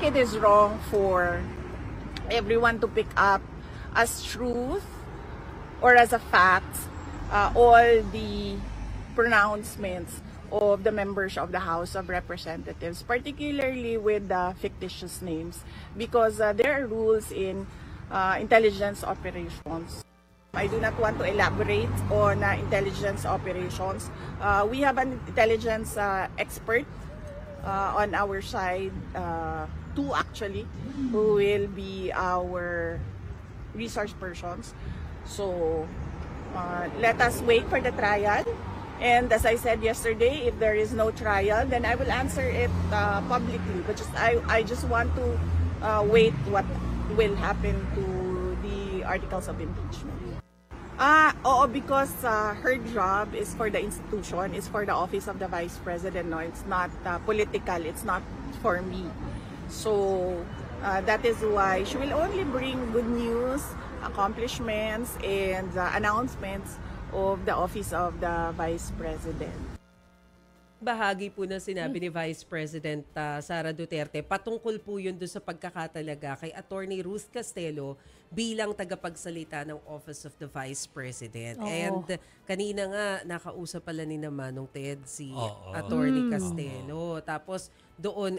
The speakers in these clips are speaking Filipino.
it is wrong for everyone to pick up as truth or as a fact all the pronouncements of the members of the House of Representatives, particularly with the fictitious names, because there are rules in intelligence operations. I do not want to elaborate on intelligence operations. We have an intelligence expert on our side, two actually, who will be our resource persons. So let us wait for the trial. And as I said yesterday, if there is no trial, then I will answer it publicly. But I just want to wait what will happen to the articles of impeachment. Oo, because her job is for the institution, is for the office of the Vice President. No, it's not political, it's not for me. So that is why she will only bring good news, accomplishments, and announcements of the office of the Vice President. Bahagi po na sinabi ni Vice President Sara Duterte, patungkol po yun doon sa pagkakatalaga kay Attorney Ruth Castelo bilang tagapagsalita ng Office of the Vice President. And kanina nga, nakausap pala ni Manong Ted si Attorney Castelo. Tapos doon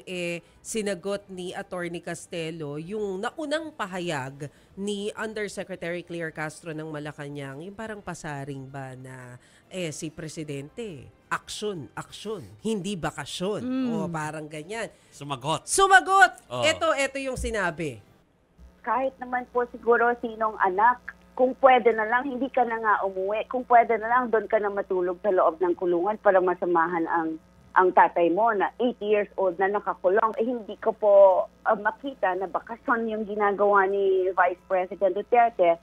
sinagot ni Attorney Castelo yung naunang pahayag ni Undersecretary Claire Castro ng Malacanang, yung parang pasaring ba na si Presidente, action, hindi bakasyon. O parang ganyan. Sumagot. Ito yung sinabi. Kahit naman po siguro sinong anak, kung pwede na lang, hindi ka na nga umuwi. Kung pwede na lang, doon ka na matulog sa loob ng kulungan para masamahan ang tatay mo na 8 years old na nakakulong. Hindi ko po makita na bakasyon yung ginagawa ni Vice President Duterte.